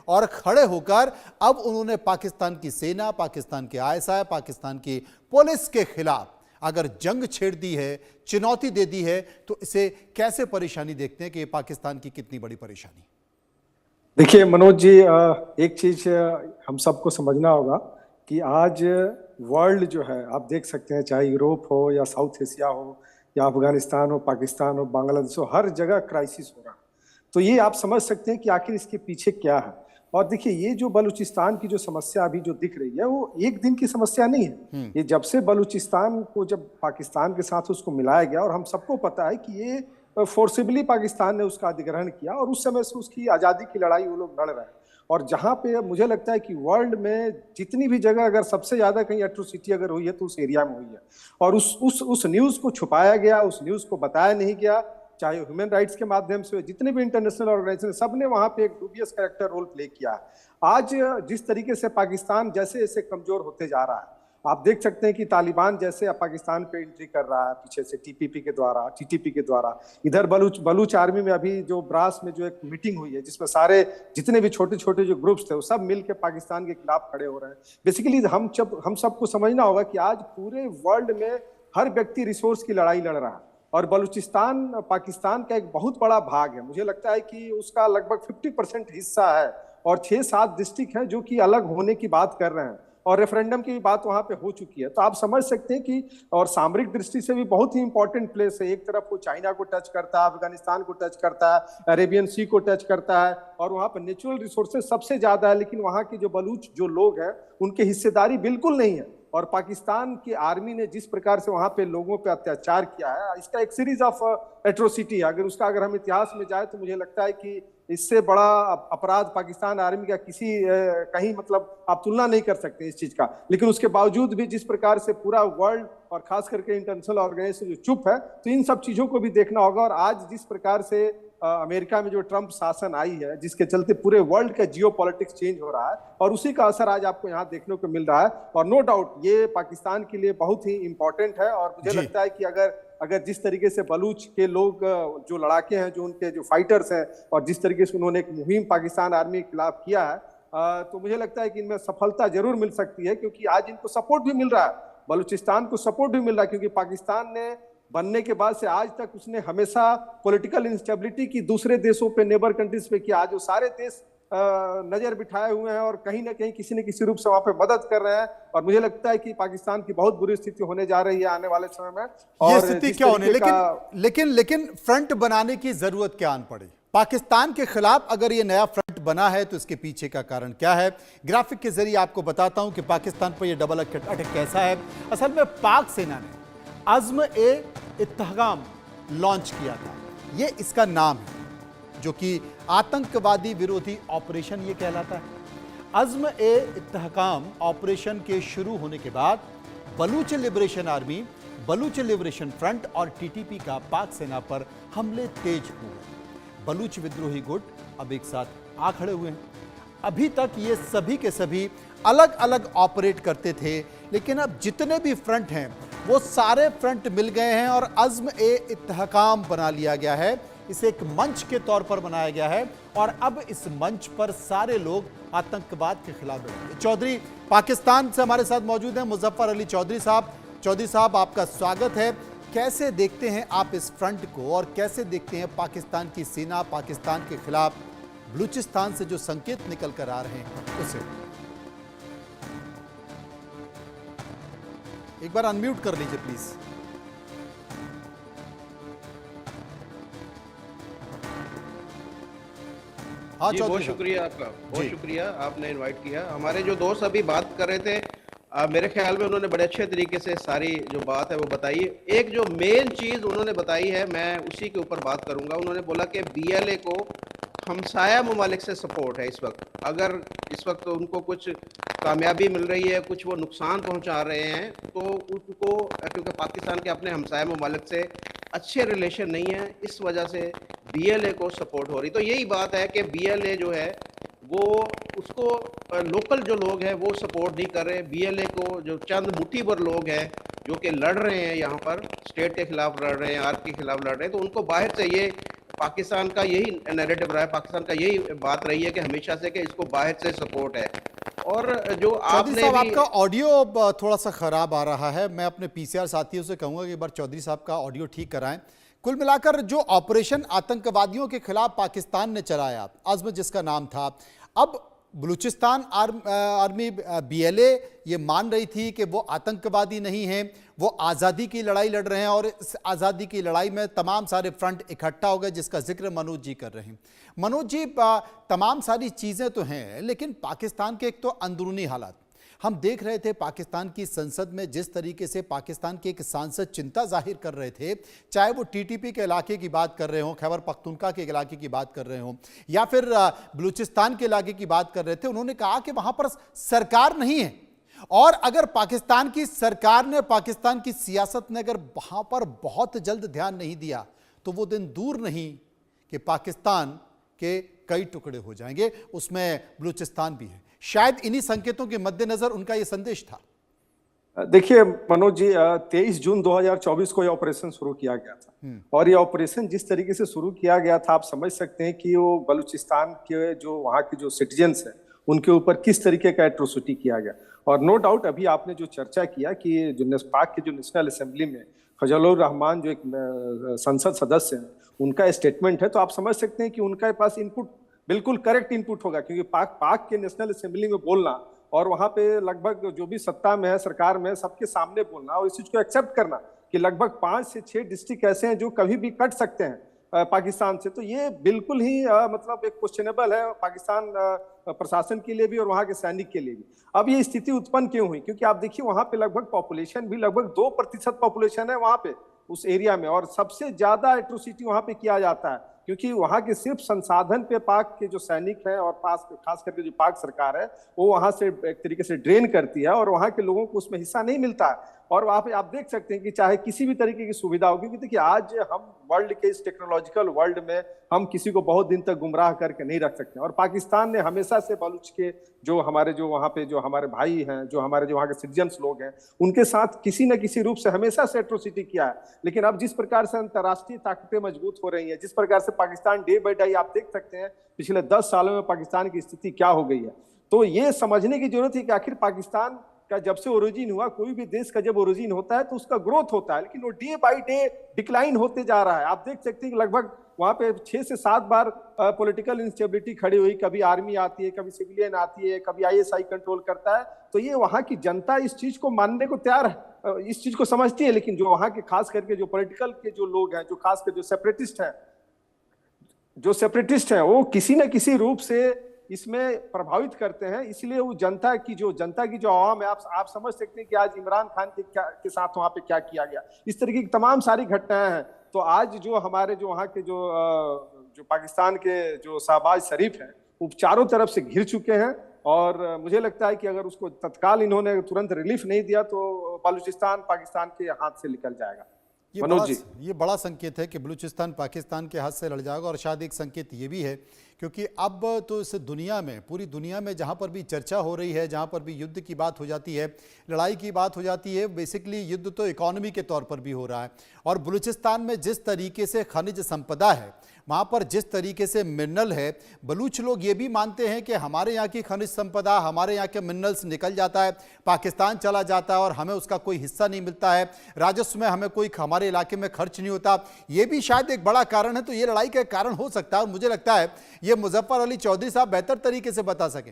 और खड़े होकर अब उन्होंने पाकिस्तान की सेना, पाकिस्तान के आईएसआई, पाकिस्तान की पुलिस के खिलाफ अगर जंग छेड़ दी है, चुनौती दे दी है, तो इसे कैसे परेशानी देखते हैं कि पाकिस्तान की कितनी बड़ी परेशानी। देखिए मनोज जी, एक चीज हम सबको समझना होगा कि आज वर्ल्ड जो है, आप देख सकते हैं, चाहे यूरोप हो या साउथ एशिया हो या अफगानिस्तान हो, पाकिस्तान हो, बांग्लादेश हो, हर जगह क्राइसिस हो रहा है। तो ये आप समझ सकते हैं कि आखिर इसके पीछे क्या है। और देखिए, ये जो बलूचिस्तान की जो समस्या अभी जो दिख रही है, वो एक दिन की समस्या नहीं है। ये जब से बलूचिस्तान को जब पाकिस्तान के साथ उसको मिलाया गया, और हम सबको पता है कि ये फोर्सिबली पाकिस्तान ने उसका अधिग्रहण किया और उस समय से उसकी आजादी की लड़ाई वो लोग लड़ रहे हैं। और जहां पे मुझे लगता है कि वर्ल्ड में जितनी भी जगह अगर सबसे ज्यादा कहीं एट्रोसिटी अगर हुई है तो उस एरिया में हुई है। और उस न्यूज को छुपाया गया, उस न्यूज को बताया नहीं गया, चाहे ह्यूमन राइट्स के माध्यम से, जितने भी इंटरनेशनल ऑर्गेनाइजेशन, सबने वहां पे एक डूबियस कैरेक्टर रोल प्ले किया। आज जिस तरीके से पाकिस्तान जैसे जैसे कमजोर होते जा रहा है, आप देख सकते हैं कि तालिबान जैसे पाकिस्तान पे एंट्री कर रहा है पीछे से, टीपीपी के द्वारा, टीटीपी के द्वारा। इधर बलूच आर्मी में अभी जो ब्रास में जो एक मीटिंग हुई है, जिसमें सारे जितने भी छोटे छोटे जो ग्रुप्स थे वो सब मिलकर पाकिस्तान के खिलाफ खड़े हो रहे हैं। बेसिकली हम सबको समझना होगा कि आज पूरे वर्ल्ड में हर व्यक्ति रिसोर्स की लड़ाई लड़ रहा है, और बलूचिस्तान पाकिस्तान का एक बहुत बड़ा भाग है। मुझे लगता है कि उसका लगभग 50% हिस्सा है, और 6-7 डिस्ट्रिक्ट हैं जो कि अलग होने की बात कर रहे हैं, और रेफरेंडम की बात वहां पे हो चुकी है। तो आप समझ सकते हैं कि, और सामरिक दृष्टि से भी बहुत ही इंपॉर्टेंट प्लेस है। एक तरफ वो चाइना को टच करता है, अफगानिस्तान को टच करता है, अरेबियन सी को टच करता है, और वहां पर नेचुरल रिसोर्सेज सबसे ज्यादा है। लेकिन वहां के जो बलूच जो लोग हैं, उनकी हिस्सेदारी बिल्कुल नहीं है। और पाकिस्तान की आर्मी ने जिस प्रकार से वहां पे लोगों पे अत्याचार किया है, इसका एक सीरीज ऑफ एट्रोसिटी है। अगर हम इतिहास में जाए तो मुझे लगता है कि इससे बड़ा अपराध पाकिस्तान आर्मी का किसी कहीं, मतलब आप तुलना नहीं कर सकते इस चीज का। लेकिन उसके बावजूद भी जिस प्रकार से पूरा वर्ल्ड और खास करके इंटरनेशनल ऑर्गेनाइजेशन जो चुप है, तो इन सब चीजों को भी देखना होगा। और आज जिस प्रकार से अमेरिका में जो ट्रंप शासन आई है, जिसके चलते पूरे वर्ल्ड का जियो पॉलिटिक्स चेंज हो रहा है, और उसी का असर आज आपको यहाँ देखने को मिल रहा है। और नो डाउट ये पाकिस्तान के लिए बहुत ही इंपॉर्टेंट है। और मुझे लगता है कि अगर जिस तरीके से बलूच के लोग जो लड़ाके हैं, जो उनके जो फाइटर्स हैं, और जिस तरीके से उन्होंने एक मुहिम पाकिस्तान आर्मी के खिलाफ किया है, तो मुझे लगता है कि इनमें सफलता जरूर मिल सकती है। क्योंकि आज इनको सपोर्ट भी मिल रहा है, बलूचिस्तान को सपोर्ट भी मिल रहा है, क्योंकि पाकिस्तान ने बनने के बाद से आज तक उसने हमेशा पॉलिटिकल इंस्टेबिलिटी की दूसरे देशों पे, नेबर कंट्रीज पे किया। आज वो सारे देश नजर बिठाए हुए हैं और कहीं ना कहीं किसी न किसी रूप से वहां पे मदद कर रहे हैं। और मुझे लगता है कि पाकिस्तान की बहुत बुरी स्थिति होने जा रही है आने वाले समय में। ये स्थिति क्या होने, लेकिन फ्रंट बनाने की जरूरत क्या आन पड़ी पाकिस्तान के खिलाफ? अगर ये नया फ्रंट बना है तो इसके पीछे का कारण क्या है? ग्राफिक के जरिए आपको बताता हूं कि पाकिस्तान पर यह डबल अटैक कैसा है। असल में पाक सेना ने अज़्म-ए-इत्तेहकाम लॉन्च किया था, ये इसका नाम है, जो कि आतंकवादी विरोधी ऑपरेशन ये कहलाता है। अज़्म-ए-इत्तेहकाम ऑपरेशन के शुरू होने के बाद Baloch liberation army, Baloch liberation front और टीटीपी का पाक सेना पर हमले तेज हुए। बलूच विद्रोही गुट अब एक साथ आ खड़े हुए हैं। अभी तक ये सभी के सभी अलग अलग ऑपरेट करते थे, लेकिन अब जितने भी फ्रंट हैं वो सारे फ्रंट मिल गए हैं और अज़्म-ए-इत्तेहकाम बना लिया गया है। इसे एक मंच के तौर पर बनाया गया है, और अब इस मंच पर सारे लोग आतंकवाद के खिलाफ लड़ेंगे। चौधरी पाकिस्तान से हमारे साथ मौजूद हैं, मुजफ्फर अली चौधरी साहब। चौधरी साहब, आपका स्वागत है। कैसे देखते हैं आप इस फ्रंट को, और कैसे देखते हैं पाकिस्तान की सेना पाकिस्तान के खिलाफ बलूचिस्तान से जो संकेत निकल कर आ रहे हैं उसे? एक बार अनम्यूट कर लीजिए प्लीज। हाँ, बहुत शुक्रिया आपका, बहुत शुक्रिया, आपने इनवाइट किया। हमारे जो दोस्त अभी बात कर रहे थे, मेरे ख्याल में उन्होंने बड़े अच्छे तरीके से सारी जो बात है वो बताई। एक जो मेन चीज़ उन्होंने बताई है, मैं उसी के ऊपर बात करूंगा। उन्होंने बोला कि बीएलए को हमसाया ममालिक से सपोर्ट है इस वक्त। अगर इस वक्त उनको कुछ कामयाबी मिल रही है, कुछ वो नुकसान पहुंचा रहे हैं, तो उनको, क्योंकि पाकिस्तान के अपने हमसाया ममालिक से अच्छे रिलेशन नहीं है, इस वजह से बीएलए को सपोर्ट हो रही। तो यही बात है कि बीएलए जो है वो, उसको लोकल जो लोग हैं वो सपोर्ट नहीं कर रहे। बीएलए को जो चंद मुट्ठी भर लोग हैं जो कि लड़ रहे हैं, यहाँ पर स्टेट के खिलाफ लड़ रहे हैं, आर्मी के खिलाफ लड़ रहे हैं, तो उनको बाहर से ये पाकिस्तान का यही नैरेटिव रहा है, पाकिस्तान का यही बात रही है कि हमेशा से कि इसको बाहर से सपोर्ट है। और जो चौधरी आपने साहब, भी आपका ऑडियो थोड़ा सा खराब आ रहा है। मैं अपने पीसीआर साथियों से कहूंगा कि एक बार चौधरी साहब का ऑडियो ठीक कराएं। कुल मिलाकर जो ऑपरेशन आतंकवादियों के खिलाफ पाकिस्तान ने चलाया, अज़्म जिसका नाम था, अब बलूचिस्तान आर्मी बीएलए ये मान रही थी कि वो आतंकवादी नहीं हैं, वो आज़ादी की लड़ाई लड़ रहे हैं और इस आज़ादी की लड़ाई में तमाम सारे फ्रंट इकट्ठा हो गए, जिसका जिक्र मनोज जी कर रहे हैं। मनोज जी, तमाम सारी चीज़ें तो हैं, लेकिन पाकिस्तान के एक तो अंदरूनी हालात हम देख रहे थे। पाकिस्तान की संसद में जिस तरीके से पाकिस्तान के एक सांसद चिंता जाहिर कर रहे थे, चाहे वो टीटीपी के इलाके की बात कर रहे हों, खैबर पख्तूनख्वा के इलाके की बात कर रहे हों, या फिर बलूचिस्तान के इलाके की बात कर रहे थे, उन्होंने कहा कि वहां पर सरकार नहीं है। और अगर पाकिस्तान की सरकार ने, पाकिस्तान की सियासत ने अगर वहां पर बहुत जल्द ध्यान नहीं दिया तो वो दिन दूर नहीं कि पाकिस्तान के कई टुकड़े हो जाएंगे, उसमें बलूचिस्तान भी है। शायद इन्हीं संकेतों के मद्देनजर उनका यह संदेश था। देखिए मनोज जी, 23 जून 2024 को यह ऑपरेशन शुरू किया गया था और ये ऑपरेशन जिस तरीके से शुरू किया गया था, आप समझ सकते हैं कि वो बलूचिस्तान के जो वहाँ के जो सिटीजन्स हैं उनके ऊपर किस तरीके का एट्रोसिटी किया गया। और नो डाउट अभी आपने जो चर्चा किया कि जो पाक के जो नेशनल असेंबली में फजलुर रहमान जो एक संसद सदस्य हैं, उनका स्टेटमेंट है, तो आप समझ सकते हैं कि उनके पास इनपुट बिल्कुल करेक्ट इनपुट होगा, क्योंकि पाक के नेशनल असेंबली में बोलना और वहां पे लगभग जो भी सत्ता में है, सरकार में है, सबके सामने बोलना और इस चीज को एक्सेप्ट करना कि लगभग 5 से 6 डिस्ट्रिक्ट ऐसे हैं जो कभी भी कट सकते हैं पाकिस्तान से, तो ये बिल्कुल ही मतलब एक क्वेश्चनेबल है पाकिस्तान प्रशासन के लिए भी और वहां के सैनिक के लिए भी। अब ये स्थिति उत्पन्न क्यों हुई? क्योंकि आप देखिए वहां पे लगभग पॉपुलेशन भी लगभग 2% पॉपुलेशन है वहां पे उस एरिया में, और सबसे ज्यादा एट्रोसिटी वहां पे किया जाता है क्योंकि वहां के सिर्फ संसाधन पे पाक के जो सैनिक हैं और खास करके जो पाक सरकार है वो वहां से एक तरीके से ड्रेन करती है और वहां के लोगों को उसमें हिस्सा नहीं मिलता है। और वहां पे आप देख सकते हैं कि चाहे किसी भी तरीके की सुविधा हो, क्योंकि देखिए आज हम वर्ल्ड के इस टेक्नोलॉजिकल वर्ल्ड में हम किसी को बहुत दिन तक गुमराह करके नहीं रख सकते, और पाकिस्तान ने हमेशा से बलूच के जो हमारे जो वहाँ पे जो हमारे भाई हैं, जो हमारे जो वहाँ के सिटीजन्स लोग हैं, उनके साथ किसी न किसी रूप से हमेशा से एट्रोसिटी किया है। लेकिन अब जिस प्रकार से अंतर्राष्ट्रीय ताकतें मजबूत हो रही हैं, जिस प्रकार से पाकिस्तान डे बाई डे, आप देख सकते हैं पिछले 10 सालों में पाकिस्तान की स्थिति क्या हो गई है, तो ये समझने की जरूरत है कि आखिर पाकिस्तान का जब से ओरिजिन हुआ, कोई भी देश का जब ओरिजिन होता है तो उसका ग्रोथ होता है, लेकिन वो डे बाय डे डिक्लाइन होते जा रहा है। आप देख सकते हैं कि लगभग वहां पे 6 से 7 बार पॉलिटिकल इंस्टेबिलिटी खड़ी हुई, कभी आर्मी आती है, कभी सिविलियन आती है, कभी आईएसआई कंट्रोल करता है, तो ये वहां की जनता इस चीज को मानने को तैयार है, इस चीज को समझती है। लेकिन जो वहां के खास करके जो पॉलिटिकल के जो लोग हैं, जो खास कर जो सेपरेटिस्ट हैं, वो किसी न किसी रूप से इसमें प्रभावित करते हैं। इसलिए वो जनता की जो आवाम है, आप समझ सकते हैं कि आज इमरान खान के साथ वहां पे क्या किया गया, इस तरीके की तमाम सारी घटनाएं हैं। तो आज जो हमारे जो वहाँ के जो पाकिस्तान के जो शहबाज शरीफ हैं, वो चारों तरफ से घिर चुके हैं, और मुझे लगता है कि अगर उसको तत्काल इन्होंने तुरंत रिलीफ नहीं दिया तो बलूचिस्तान पाकिस्तान के हाथ से निकल जाएगा। ये बड़ा संकेत है कि बलूचिस्तान पाकिस्तान के हाथ से लड़ जाएगा, और शायद एक संकेत ये भी है क्योंकि अब तो इस दुनिया में, पूरी दुनिया में जहाँ पर भी चर्चा हो रही है, जहाँ पर भी युद्ध की बात हो जाती है, लड़ाई की बात हो जाती है, बेसिकली युद्ध तो इकोनॉमी के तौर पर भी हो रहा है। और बलूचिस्तान में जिस तरीके से खनिज संपदा है, वहाँ पर जिस तरीके से मिनरल है, बलूच लोग ये भी मानते हैं कि हमारे यहाँ की खनिज संपदा, हमारे यहाँ के मिनरल्स निकल जाता है, पाकिस्तान चला जाता है और हमें उसका कोई हिस्सा नहीं मिलता है, राजस्व में हमें कोई हमारे इलाके में खर्च नहीं होता। ये भी शायद एक बड़ा कारण है। तो ये लड़ाई का कारण हो सकता है, और मुझे लगता है ये मुजफ्फर अली चौधरी साहब बेहतर तरीके से बता सके।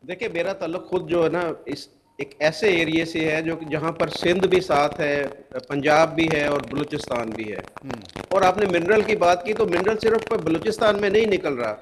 देखिए, मेरा ताल्लुक खुद जो है ना इस एक ऐसे एरिया से है जो जहां पर सिंध भी साथ है, पंजाब भी है और बलूचिस्तान भी है। और आपने मिनरल की बात की, तो मिनरल सिर्फ बलूचिस्तान में नहीं निकल रहा,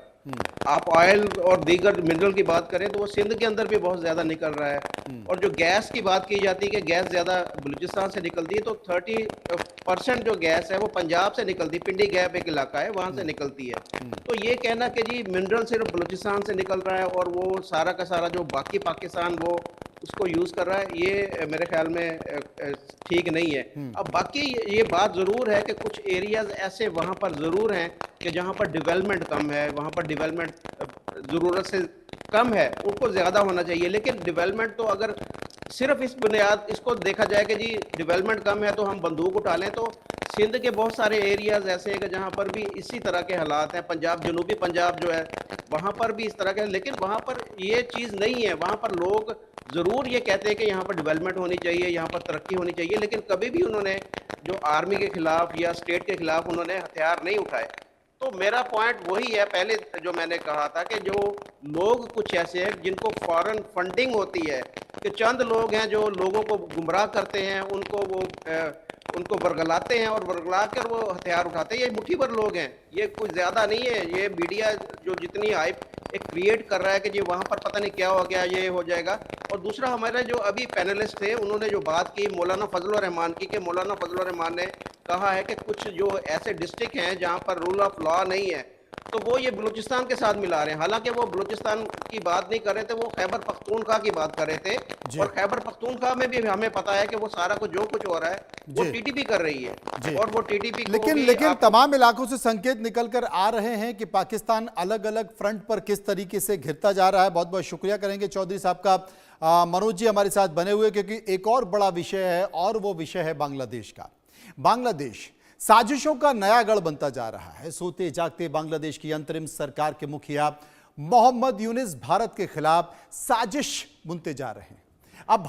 आप ऑयल और दीगर मिनरल की बात करें तो वो सिंध के अंदर भी बहुत ज्यादा निकल रहा है। और जो गैस की बात की जाती है कि गैस ज्यादा बलूचिस्तान से निकलती है, तो 30% जो गैस है वो पंजाब से निकलती है, पिंडी गैप एक इलाका है, वहां से निकलती है। तो ये कहना कि जी मिनरल सिर्फ बलूचिस्तान से निकल रहा है और वो सारा का सारा जो बाकी पाकिस्तान वो उसको यूज कर रहा है, ये मेरे ख्याल में ठीक नहीं है। अब बाकी ये बात जरूर है कि कुछ एरियाज ऐसे वहां पर जरूर हैं कि जहां पर डेवलपमेंट कम है, वहां पर डेवलपमेंट जरूरत से कम है, उनको ज्यादा होना चाहिए। लेकिन डेवलपमेंट तो अगर सिर्फ इस बुनियाद इसको देखा जाए कि जी डेवलपमेंट कम है तो हम बंदूक उठा लें, तो सिंध के बहुत सारे एरियाज ऐसे हैं कि जहाँ पर भी इसी तरह के हालात हैं। पंजाब, जनूबी पंजाब जो है वहाँ पर भी इस तरह के, लेकिन वहाँ पर ये चीज़ नहीं है। वहाँ पर लोग ज़रूर ये कहते हैं कि यहाँ पर डेवलपमेंट होनी चाहिए, यहाँ पर तरक्की होनी चाहिए, लेकिन कभी भी उन्होंने जो आर्मी के खिलाफ या स्टेट के खिलाफ उन्होंने हथियार नहीं उठाए। तो मेरा पॉइंट वही है, पहले जो मैंने कहा था कि जो लोग कुछ ऐसे हैं जिनको फॉरेन फंडिंग होती है, कि चंद लोग हैं जो लोगों को गुमराह करते हैं, उनको बरगलाते हैं और बरगला कर वो हथियार उठाते हैं। ये मुट्ठी भर लोग हैं, ये कुछ ज़्यादा नहीं है। ये मीडिया जो जितनी हाइप एक क्रिएट कर रहा है कि जी वहाँ पर पता नहीं क्या हो गया, ये हो जाएगा। और दूसरा, हमारे जो अभी पैनलिस्ट थे उन्होंने जो बात की मौलाना फजलुर रहमान की, कि मौलाना फजलुर रहमान ने कहा है कि कुछ जो ऐसे डिस्ट्रिक्ट हैं जहाँ पर रूल ऑफ लॉ नहीं है, तो वो ये बलूचिस्तान के साथ मिला रहे हैं। हालांकि वो बलूचिस्तान की बात नहीं कर रहे थे, वो खैबर पख्तूनख्वा की बात कर रहे थे। और खैबर पख्तूनख्वा में भी हमें पता है कि वो सारा कुछ जो कुछ हो रहा है वो टीटीपी कर रही है। और वो टीटीपी लेकिन तमाम इलाकों से संकेत निकल कर आ रहे हैं कि पाकिस्तान अलग अलग फ्रंट पर किस तरीके से घिरता जा रहा है। बहुत बहुत शुक्रिया करेंगे चौधरी साहब का। मनोज जी हमारे साथ बने हुए, क्योंकि एक और बड़ा विषय है और वो विषय है बांग्लादेश का। बांग्लादेश साजिशों का नया गढ़ बनता जा रहा है। सोते जागते बांग्लादेश की अंतरिम सरकार के मुखिया मोहम्मद यूनिस भारत के खिलाफ साजिश बुनते जा रहे हैं। अब